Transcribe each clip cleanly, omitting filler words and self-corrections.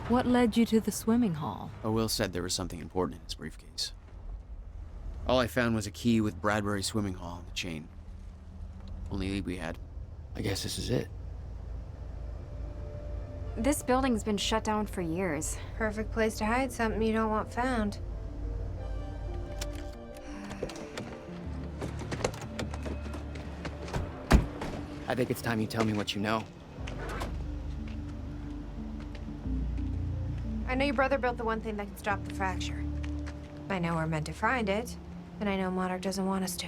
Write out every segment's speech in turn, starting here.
What led you to the swimming hall? Oh, Will said there was something important in his briefcase. All I found was a key with Bradbury Swimming Hall on the chain. Only lead we had. I guess this is it. This building's been shut down for years. Perfect place to hide something you don't want found. I think it's time you tell me what you know. I know your brother built the one thing that can stop the fracture. I know we're meant to find it, and I know Monarch doesn't want us to.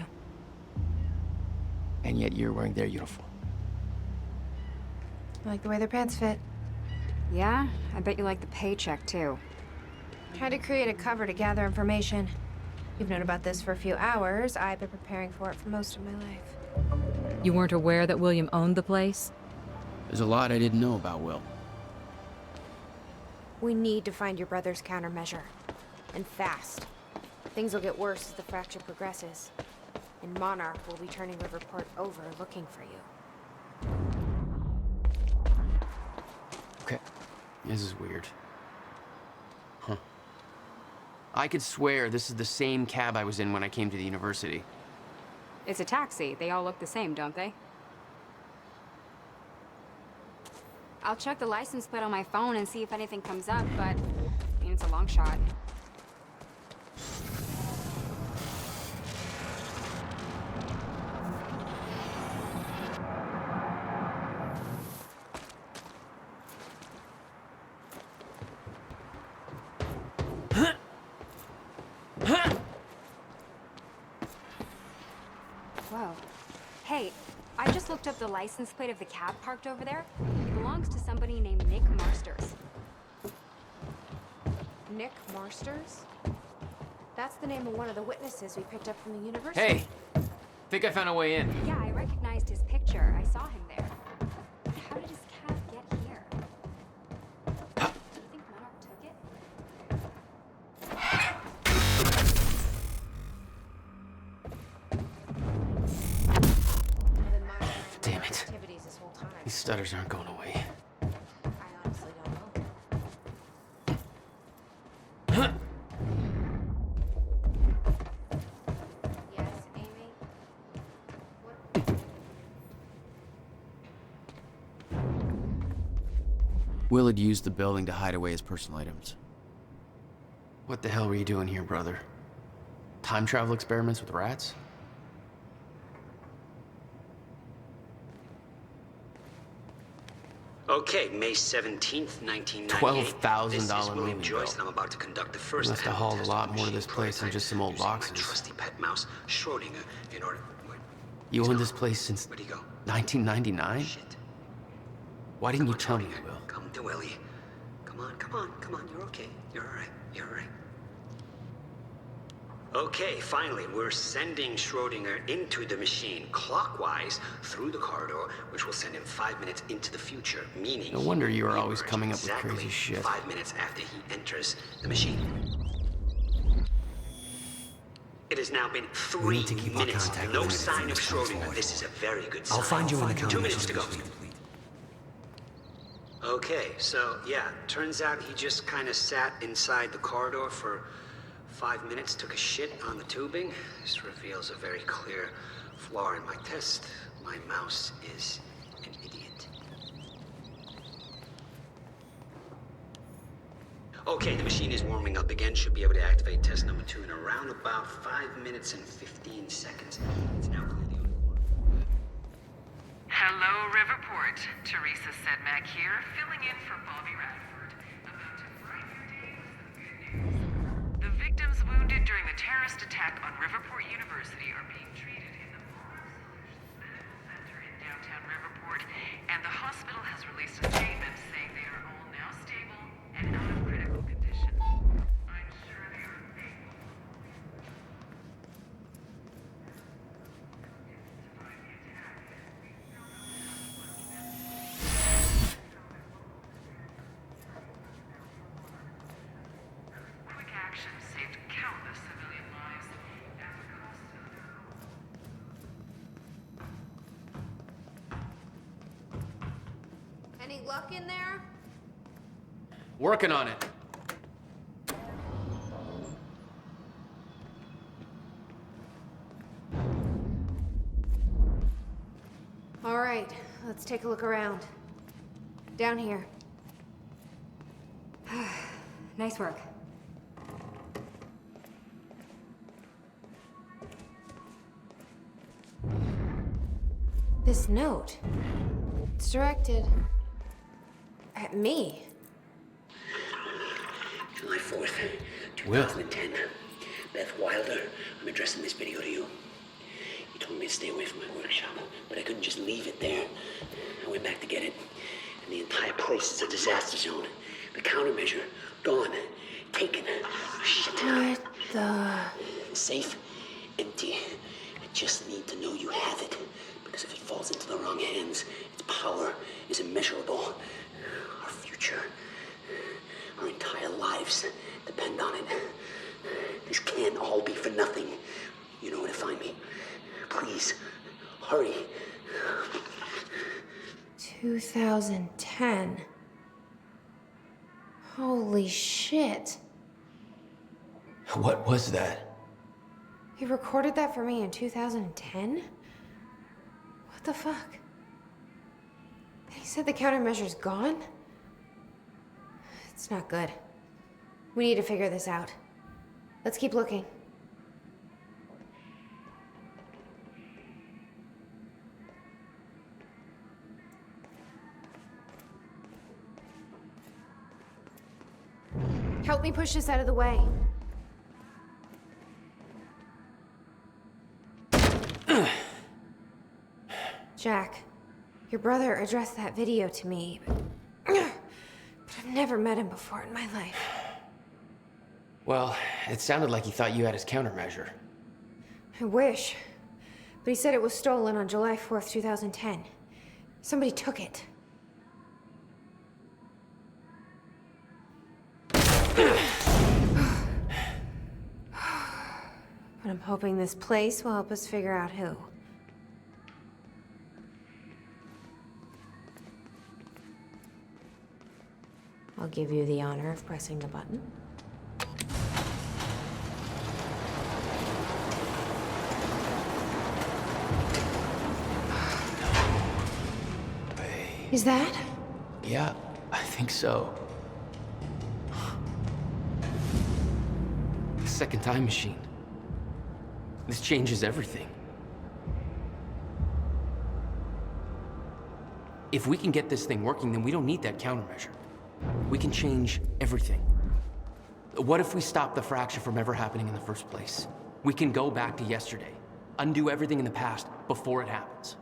And yet you're wearing their uniform. I like the way their pants fit. Yeah? I bet you like the paycheck, too. Tried to create a cover to gather information. You've known about this for a few hours. I've been preparing for it for most of my life. You weren't aware that William owned the place? There's a lot I didn't know about Will. We need to find your brother's countermeasure. And fast. Things will get worse as the fracture progresses. And Monarch will be turning Riverport over looking for you. Okay. This is weird. Huh. I could swear this is the same cab I was in when I came to the university. It's a taxi. They all look the same, don't they? I'll check the license plate on my phone and see if anything comes up, but I mean, it's a long shot. Whoa. Hey, I just looked up the license plate of the cab parked over there. It belongs to somebody named Nick Marsters. Nick Marsters? That's the name of one of the witnesses we picked up from the university. Hey! Think I found a way in. Yeah, I recognized his picture. I saw him there. How did his cab get here? Do you think Monarch took it? Damn it. These stutters aren't going away. I honestly don't know. Yes, Amy? Will had used the building to hide away his personal items. What the hell were you doing here, brother? Time travel experiments with rats? Okay, May 17th, 1998. $12,000 This is William moving Joyce, bill. and I'm about to conduct the first Must have animal hauled a test lot on more to machine this place than prototype just some old using my boxes. trusty pet mouse, Schrodinger, in order... Wait, You he's owned gone. this place since Where'd he go? 1999? Shit. Why didn't you Come tell on, me, Schrodinger. Will? Come to Willie. Come on, come on, come on. You're okay. You're all right. You're all right. Okay, finally, we're sending Schrodinger into the machine clockwise through the corridor, which will send him 5 minutes into the future, meaning... No wonder you he are will always emerge coming up with exactly crazy shit. 5 minutes after he enters the machine. It has now been 3 We need to keep our minutes. contact No limited sign from of this point Schrodinger. forward. This is a very good sign. I'll find you in the 2 minutes to go. complete. Okay, so yeah, turns out he just kind of sat inside the corridor for 5 minutes, took a shit on the tubing. This reveals a very clear flaw in my test. My mouse is an idiot. Okay, the machine is warming up again. Should be able to activate test number 2 in around about 5 minutes and 15 seconds. It's now clearly on board. Hello, Riverport. Teresa Sedmak here, filling in for Bobby Radford. About to brighten your day with some good news. The victims wounded during the terrorist attack on Riverport University are being treated in the Monarch Solutions Medical Center in downtown Riverport, and the hospital has released a statement saying they are all now stable and out of critical condition. I'm sure they are thankful. Quick action saved countless civilian lives at the cost of their own. Any luck in there? Working on it. All right, let's take a look around. Down here. Nice work. This note. It's directed at me. July 4th, Will. 2010. Beth Wilder, I'm addressing this video to you. You told me to stay away from my workshop, but I couldn't just leave it there. I went back to get it, and the entire place is a disaster zone. The countermeasure, gone, taken. Shit. What the... Safe, empty. I just need to know you have it, because if it falls into the wrong hands, its power is immeasurable. Our future, our entire lives depend on it. This can't all be for nothing. You know where to find me. Please, hurry. 2010. Holy shit. What was that? He recorded that for me in 2010? What the fuck? He said the countermeasure's gone? It's not good. We need to figure this out. Let's keep looking. Help me push this out of the way. Jack, your brother addressed that video to me, but I've never met him before in my life. Well, it sounded like he thought you had his countermeasure. I wish. But he said it was stolen on July 4th, 2010. Somebody took it. But I'm hoping this place will help us figure out who. I'll give you the honor of pressing the button. Is that? Yeah, I think so. The second time machine. This changes everything. If we can get this thing working, then we don't need that countermeasure. We can change everything. What if we stop the fracture from ever happening in the first place? We can go back to yesterday, undo everything in the past before it happens.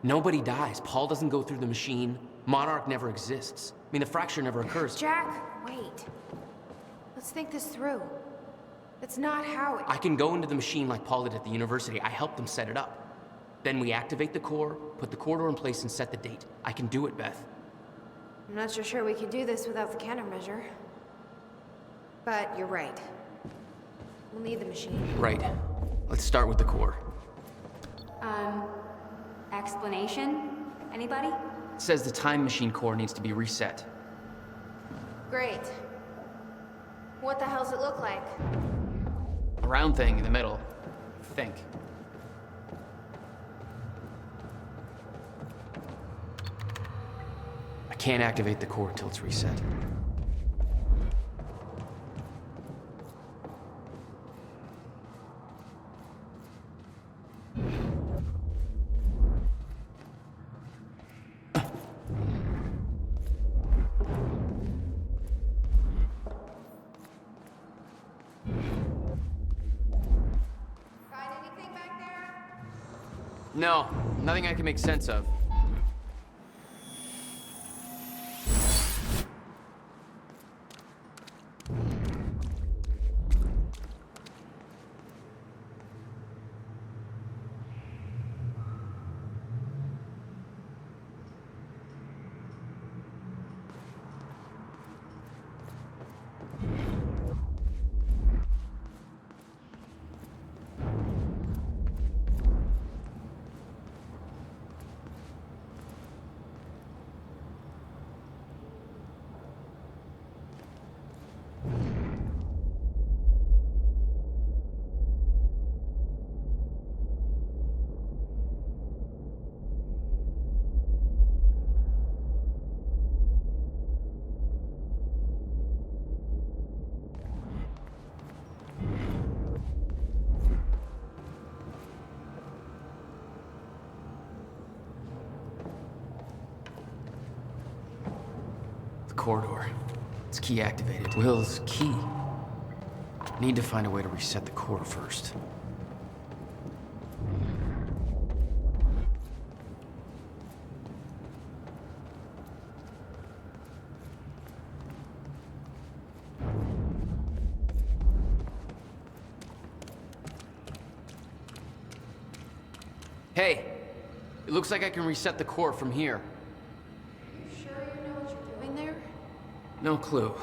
Nobody dies. Paul doesn't go through the machine. Monarch never exists. I mean, the fracture never occurs. Jack, wait. Let's think this through. That's not how it... I can go into the machine like Paul did at the university. I helped them set it up. Then we activate the core, put the corridor in place, and set the date. I can do it, Beth. I'm not so sure we can do this without the countermeasure. But you're right. We'll need the machine. Right. Let's start with the core. Explanation? Anybody? It says the time machine core needs to be reset. Great. What the hell's it look like? A round thing in the middle. Think. I can't activate the core until it's reset. Find anything back there? No, nothing I can make sense of. corridor. It's key activated. Will's key. Need to find a way to reset the core first. Hey, it looks like I can reset the core from here. Sure you know what you're doing there? No clue.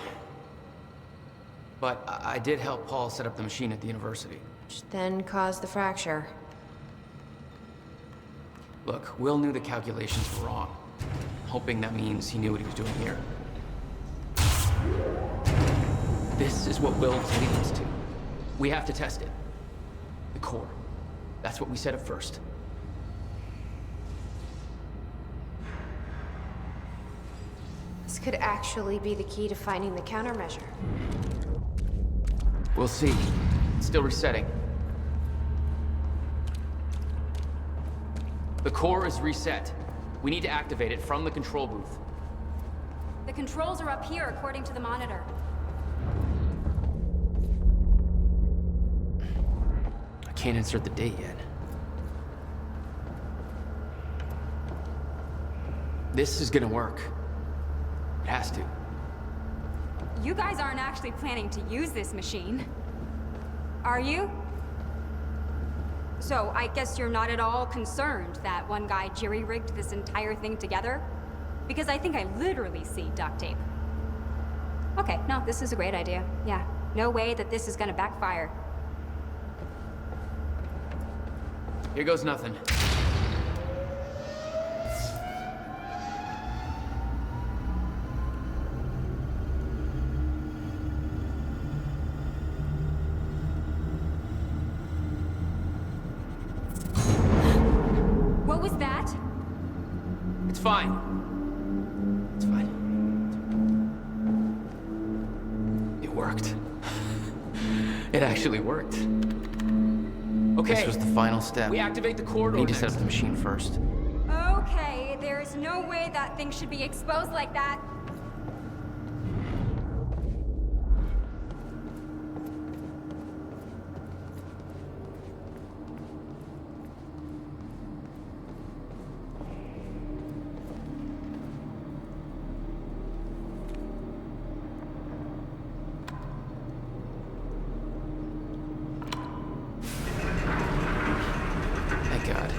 But I did help Paul set up the machine at the university. Which then caused the fracture. Look, Will knew the calculations were wrong. Hoping that means he knew what he was doing here. This is what Will was leading us to. We have to test it. The core. That's what we set up first. This could actually be the key to finding the countermeasure. We'll see. It's still resetting. The core is reset. We need to activate it from the control booth. The controls are up here, according to the monitor. I can't insert the date yet. This is gonna work. It has to. You guys aren't actually planning to use this machine, are you? So, I guess you're not at all concerned that one guy jerry-rigged this entire thing together? Because I think I literally see duct tape. Okay, no, this is a great idea. Yeah, no way that this is gonna backfire. Here goes nothing. What was that? It's fine. It's fine. It worked. It actually worked. Okay. This was the final step. We activate the corridor We need to next. set up the machine first. Okay, there's no way that thing should be exposed like that. Thank God.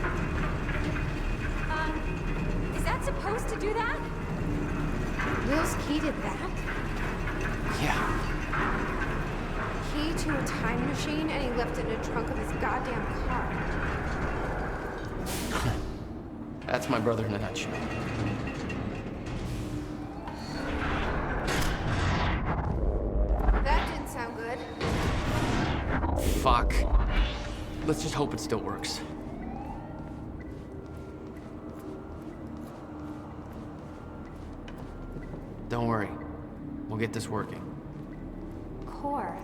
Is that supposed to do that? Will's key did that? Yeah. Key to a time machine, and he left it in the trunk of his goddamn car. That's my brother in a nutshell. That didn't sound good. Fuck. Let's just hope it still works. Don't worry. We'll get this working. Core.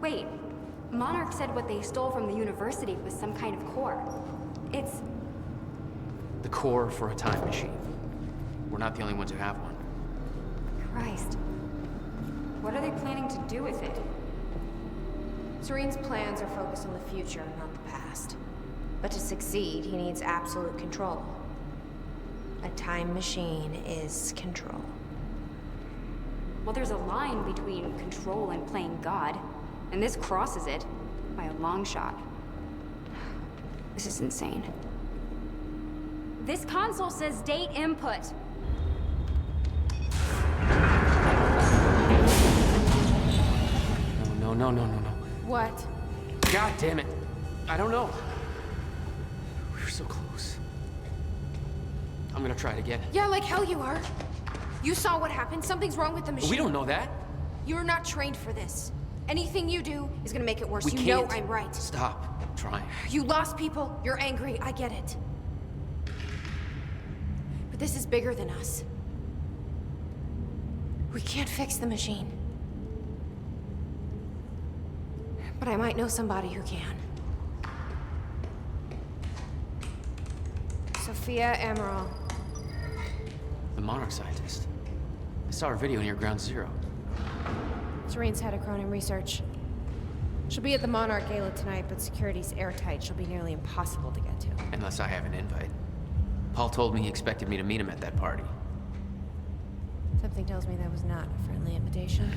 Wait, Monarch said what they stole from the university was some kind of core. It's... The core for a time machine. We're not the only ones who have one. Christ. What are they planning to do with it? Serene's plans are focused on the future, not the past. But to succeed, he needs absolute control. A time machine is control. Well, there's a line between control and playing God, and this crosses it by a long shot. This is insane. This console says date input. No. What? God damn it. I don't know. We were so close. I'm gonna try it again. Yeah, like hell you are. You saw what happened. Something's wrong with the machine. We don't know that. You're not trained for this. Anything you do is gonna make it worse. We You can't. know I'm right. Stop trying. You lost people. You're angry. I get it. But this is bigger than us. We can't fix the machine. But I might know somebody who can. Sophia Amaral. The Monarch scientist. saw her video near Ground Zero. Serene's head of Cronin Research. She'll be at the Monarch Gala tonight, but security's airtight. She'll be nearly impossible to get to. Unless I have an invite. Paul told me he expected me to meet him at that party. Something tells me that was not a friendly invitation.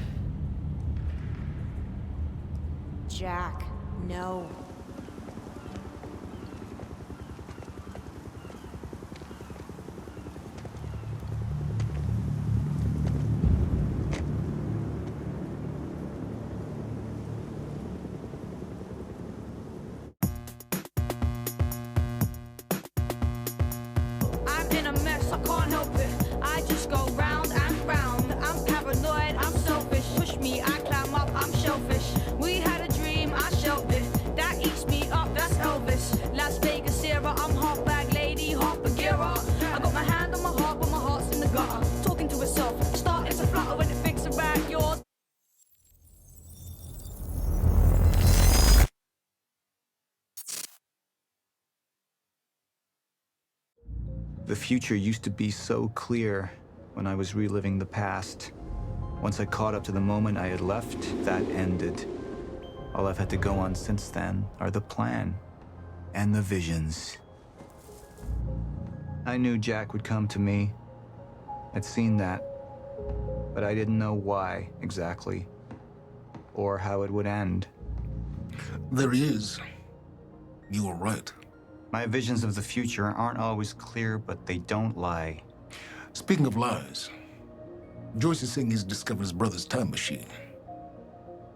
Jack, no. I'm in a mess, I can't help it. I just go round and round. I'm paranoid, I'm selfish. Push me, I climb up, I'm shellfish. We had a dream, I shelved it. That eats me up, that's Elvis. Las Vegas era, I'm half bag lady, half Bagheera. I got my hand on my heart, but my heart's in the gutter. Talking to itself, starting to flutter when it thinks about yours. The future used to be so clear when I was reliving the past. Once I caught up to the moment I had left, that ended. All I've had to go on since then are the plan and the visions. I knew Jack would come to me. I'd seen that, but I didn't know why exactly, or how it would end. There he is. You were right. My visions of the future aren't always clear, but they don't lie. Speaking of lies, Joyce is saying he's discovered his brother's time machine.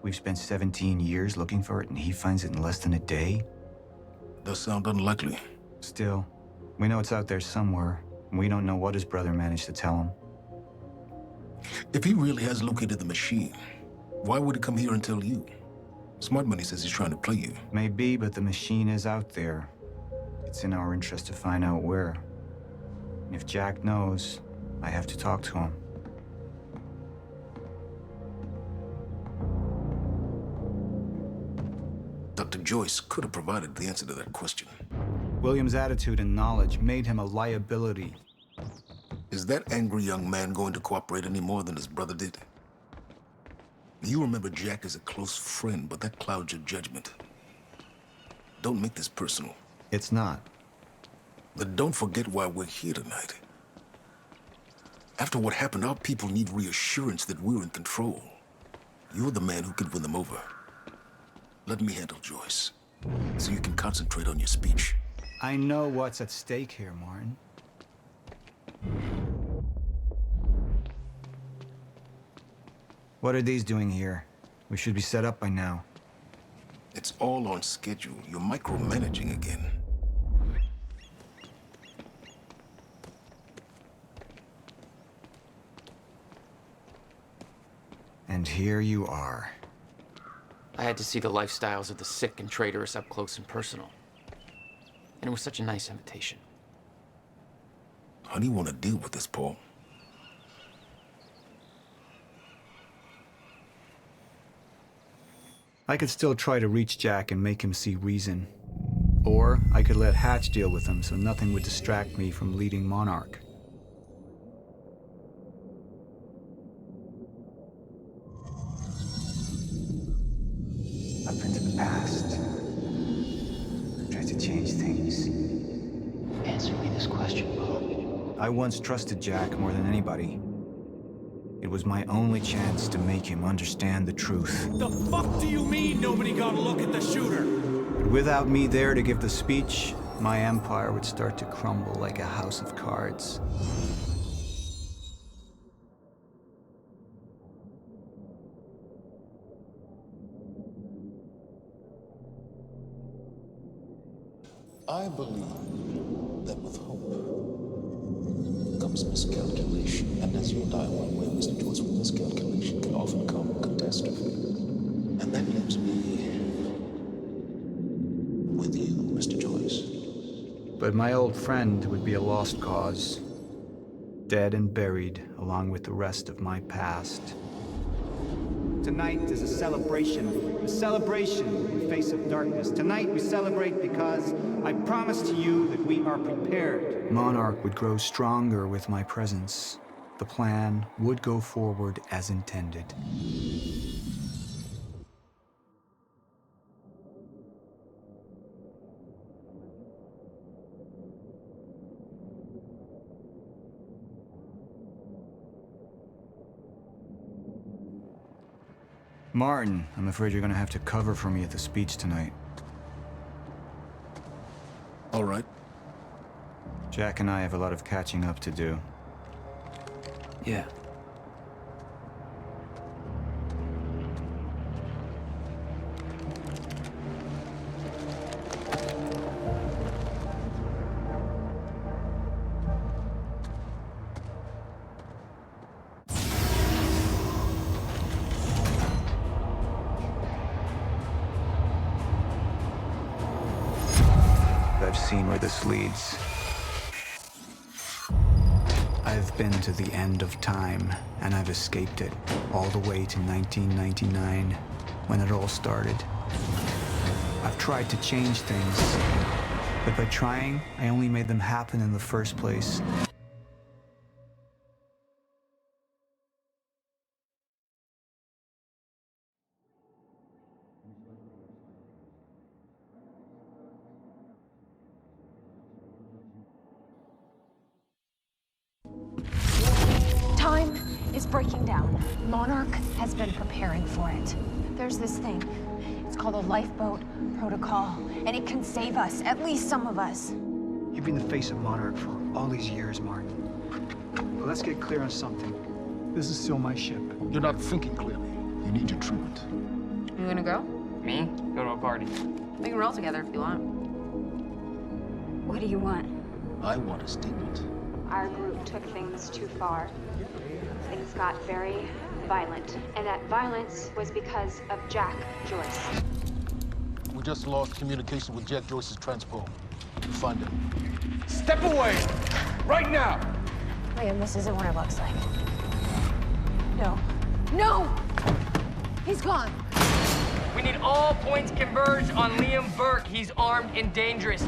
We've spent 17 years looking for it, and he finds it in less than a day? Does sound unlikely. Still, we know it's out there somewhere, and we don't know what his brother managed to tell him. If he really has located the machine, why would he come here and tell you? Smart Money says he's trying to play you. Maybe, but the machine is out there. It's in our interest to find out where. And if Jack knows, I have to talk to him. Dr. Joyce could have provided the answer to that question. William's attitude and knowledge made him a liability. Is that angry young man going to cooperate any more than his brother did? You remember Jack as a close friend, but that clouds your judgment. Don't make this personal. It's not. But don't forget why we're here tonight. After what happened, our people need reassurance that we're in control. You're the man who can win them over. Let me handle Joyce, so you can concentrate on your speech. I know what's at stake here, Martin. What are these doing here? We should be set up by now. It's all on schedule. You're micromanaging again. And here you are. I had to see the lifestyles of the sick and traitorous up close and personal. And it was such a nice invitation. How do you want to deal with this, Paul? I could still try to reach Jack and make him see reason. Or I could let Hatch deal with him so nothing would distract me from leading Monarch. Up into the past. Tried to change things. Answer me this question, Paul. I once trusted Jack more than anybody. It was my only chance to make him understand the truth. The fuck do you mean nobody got a look at the shooter? But without me there to give the speech, my empire would start to crumble like a house of cards. I believe that with hope comes miscalculation, and as you and I well know, Mr. Joyce, with miscalculation can often come catastrophe. And that leaves me with you, Mr. Joyce. But my old friend would be a lost cause. Dead and buried, along with the rest of my past. Tonight is a celebration in the face of darkness. Tonight we celebrate because I promise to you that we are prepared. Monarch would grow stronger with my presence. the plan would go forward as intended. Martin, I'm afraid you're gonna have to cover for me at the speech tonight. All right. Jack and I have a lot of catching up to do. Yeah. I've seen where this leads. I've been to the end of time, and I've escaped it, all the way to 1999, when it all started. I've tried to change things, but by trying, I only made them happen in the first place. Time is breaking down. Monarch has been preparing for it. There's this thing. It's called a lifeboat protocol, and it can save us, at least some of us. You've been the face of Monarch for all these years, Martin. But let's get clear on something. This is still my ship. You're not thinking clearly. You need your treatment. You gonna go? Me? Go to a party. We can roll together if you want. What do you want? I want a statement. Our group took things too far. Things got very violent. And that violence was because of Jack Joyce. We just lost communication with Jack Joyce's transport. Find him. Step away! Right now! Liam, this isn't what it looks like. No. No! He's gone. We need all points converged on Liam Burke. He's armed and dangerous.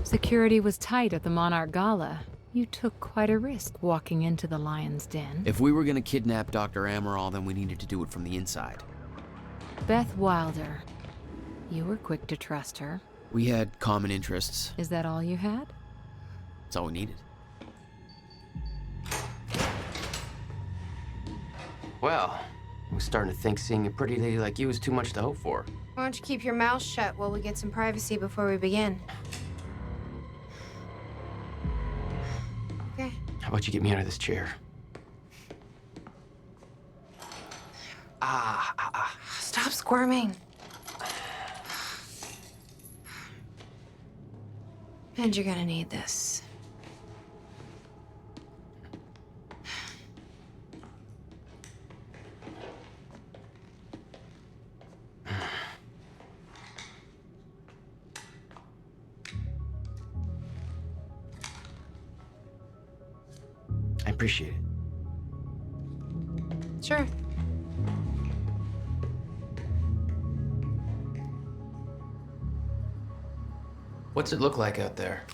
Security was tight at the Monarch Gala. You took quite a risk walking into the Lion's Den. If we were gonna kidnap Dr. Amaral, then we needed to do it from the inside. Beth Wilder. You were quick to trust her. We had common interests. Is that all you had? That's all we needed. Well, I was starting to think seeing a pretty lady like you was too much to hope for. Why don't you keep your mouth shut while we get some privacy before we begin? Okay. How about you get me out of this chair? Stop squirming. And you're gonna need this. I appreciate it. Sure. What's it look like out there?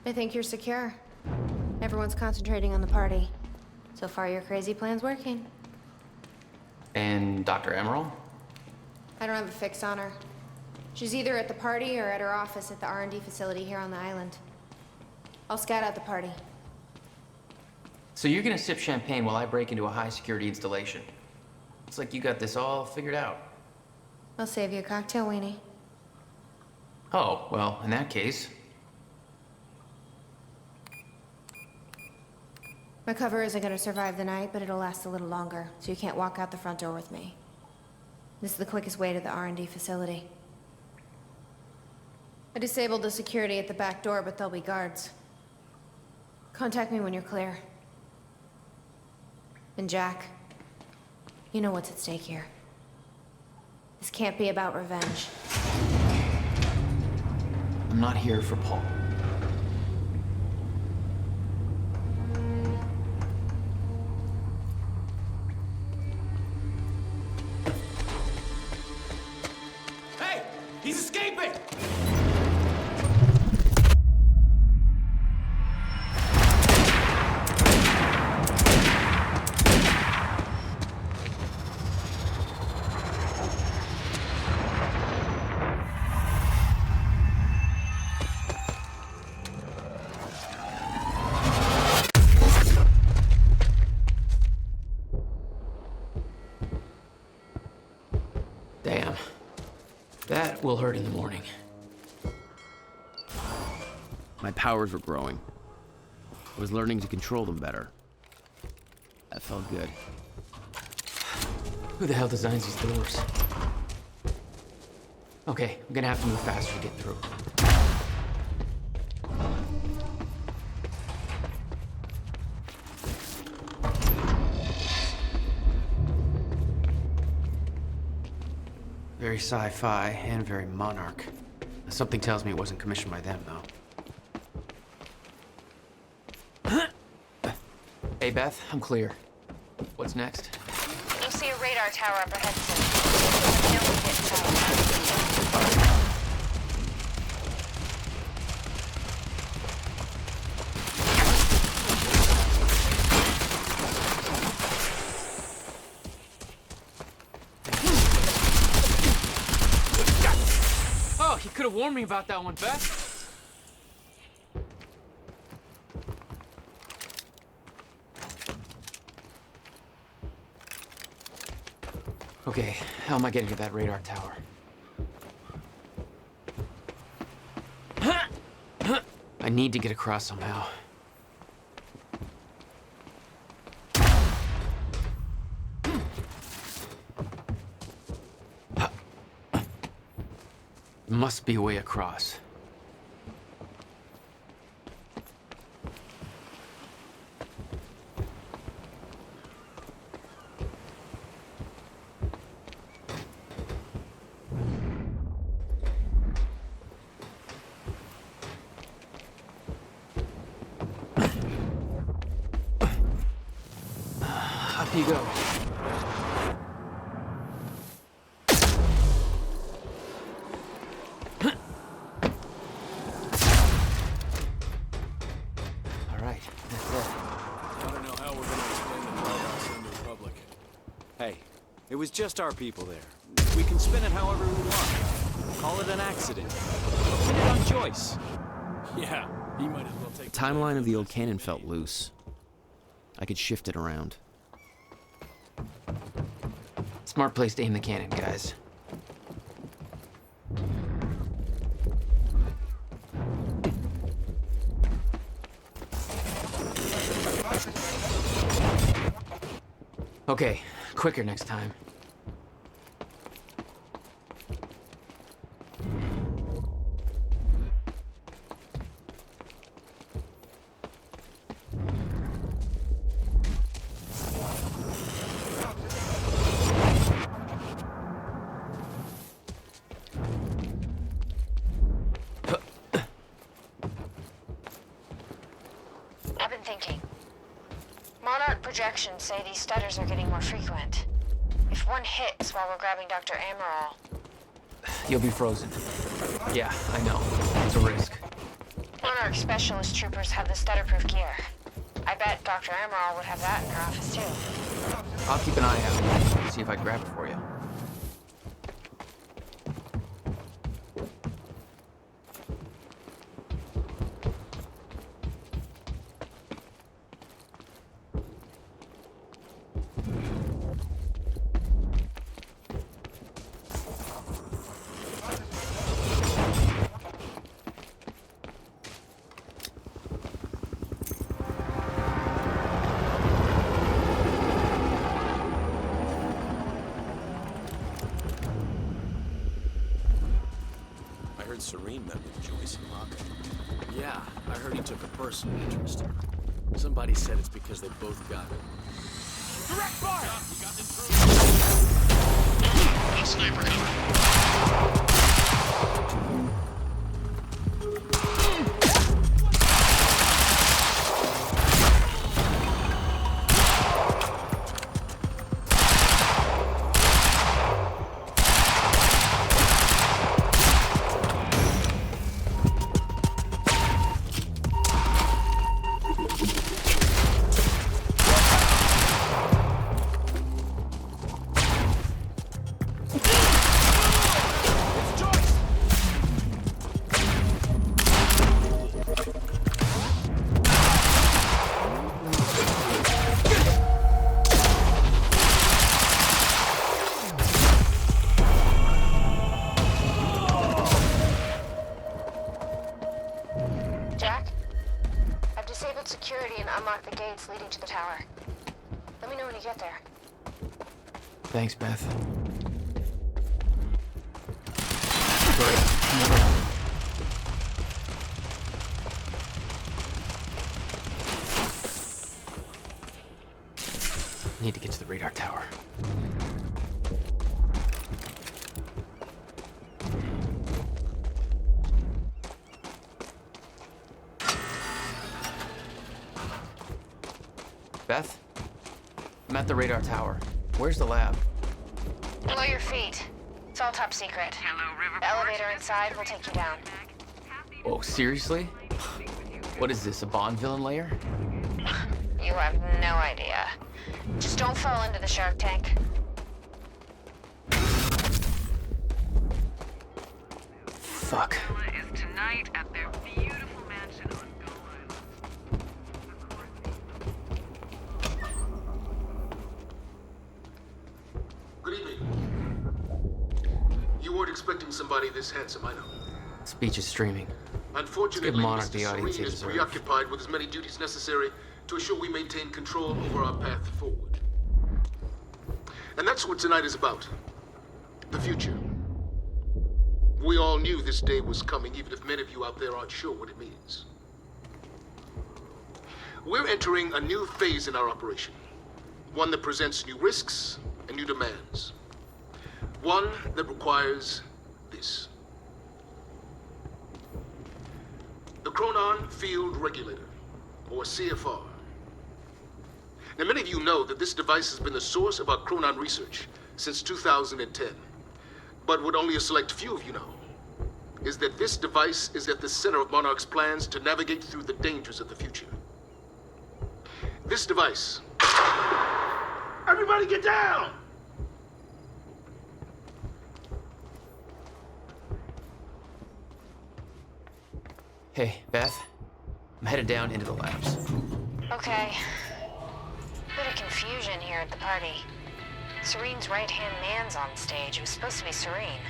I think you're secure. Everyone's concentrating on the party. So far, your crazy plan's working. And Dr. Amaral? I don't have a fix on her. She's either at the party or at her office at the R&D facility here on the island. I'll scout out the party. So you're gonna sip champagne while I break into a high-security installation. It's like you got this all figured out. I'll save you a cocktail weenie. Oh, well, in that case. My cover isn't gonna survive the night, but it'll last a little longer, so you can't walk out the front door with me. This is the quickest way to the R&D facility. I disabled the security at the back door, but there'll be guards. Contact me when you're clear. And Jack, you know what's at stake here. This can't be about revenge. I'm not here for Paul. Hey! He's escaping! Damn. That will hurt in the morning. My powers were growing. I was learning to control them better. That felt good. Who the hell designs these doors? Okay, I'm gonna have to move faster to get through. Very sci-fi and very Monarch. Something tells me it wasn't commissioned by them, though. Hey, Beth, I'm clear. What's next? You'll see a radar tower up ahead soon. Let me know when you get inside. Oh, he could have warned me about that one, Beth. Okay, how am I getting to that radar tower? I need to get across somehow. Must be a way across. Up you go. It was just our people there. We can spin it however we want. Call it an accident. Pin it on Joyce. Yeah, he might as well take The timeline of the old cannon felt loose. I could shift it around. Smart place to aim the cannon, guys. Okay, quicker next time. I've been thinking. Monarch projections say these stutters are getting more frequent. If one hits while we're grabbing Dr. Amaral... You'll be frozen. Yeah, I know. It's a risk. Monarch specialist troopers have the stutter-proof gear. I bet Dr. Amaral would have that in her office, too. I'll keep an eye out. See if I can grab it for you. Serene met with Joyce and Lockett. Yeah, I heard he took a personal interest. Somebody said it's because they both got it. Direct fire! Got sniper cover. Leading to the tower. Let me know when you get there. Thanks, Beth. Need to get to the radar tower. Beth? I'm at the radar tower. Where's the lab? Below your feet. It's all top secret. Hello, Riverport. The elevator inside will take you down. Oh, seriously? What is this, a Bond villain lair? You have no idea. Just don't fall into the shark tank. Fuck. Is tonight at their beautiful mansion on Gull Island. Good evening. You weren't expecting somebody this handsome, I know. Speech is streaming. Unfortunately, give Monarch Mr. the audience Serene they is deserve. preoccupied with as many duties necessary to assure we maintain control over our path forward. And that's what tonight is about. The future. We all knew this day was coming, even if many of you out there aren't sure what it means. We're entering a new phase in our operation. One that presents new risks and new demands. One that requires this. The Chronon Field Regulator, or CFR. Now, many of you know that this device has been the source of our Chronon research since 2010. But what only a select few of you know is that this device is at the center of Monarch's plans to navigate through the dangers of the future. This device... Everybody get down! Hey, Beth. I'm headed down into the labs. Okay. Bit of confusion here at the party. Serene's right-hand man's on stage. It was supposed to be Serene.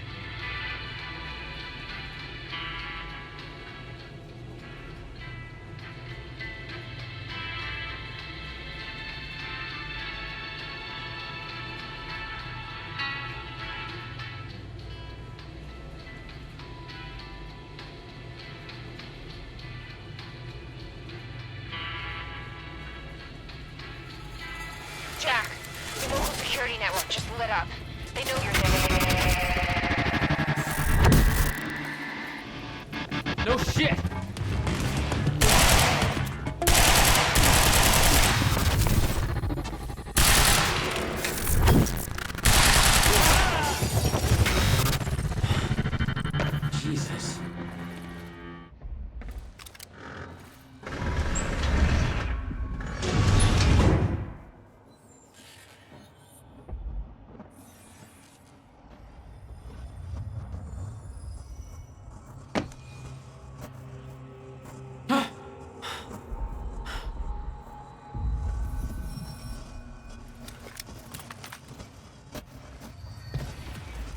Jack, the local security network just lit up. They know you're there. No shit! Jesus.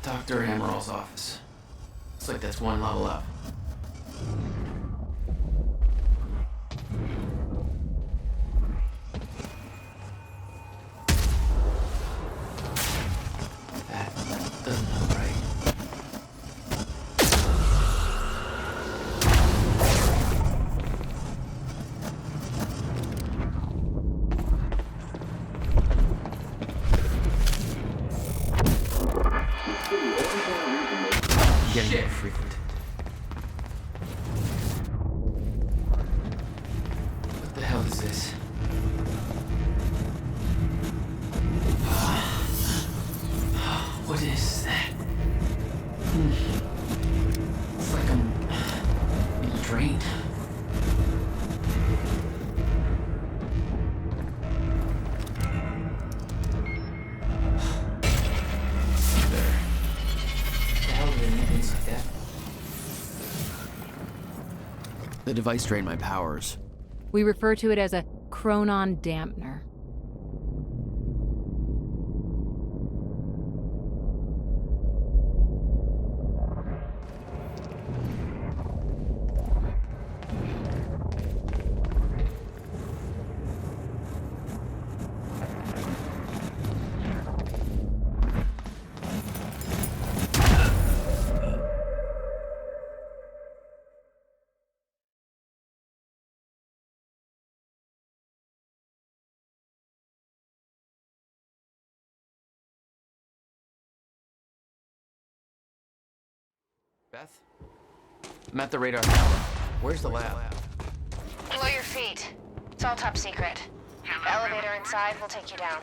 Dr. Amaril's office. Looks like that's one level up. That doesn't look right. What's this? What is that? It's like I'm being drained. There. The hell did it make things like that? The device drained my powers. We refer to it as a chronon dampener. Beth? I'm at the radar tower. Where's the lab? Below your feet. It's all top secret. The elevator inside will take you down.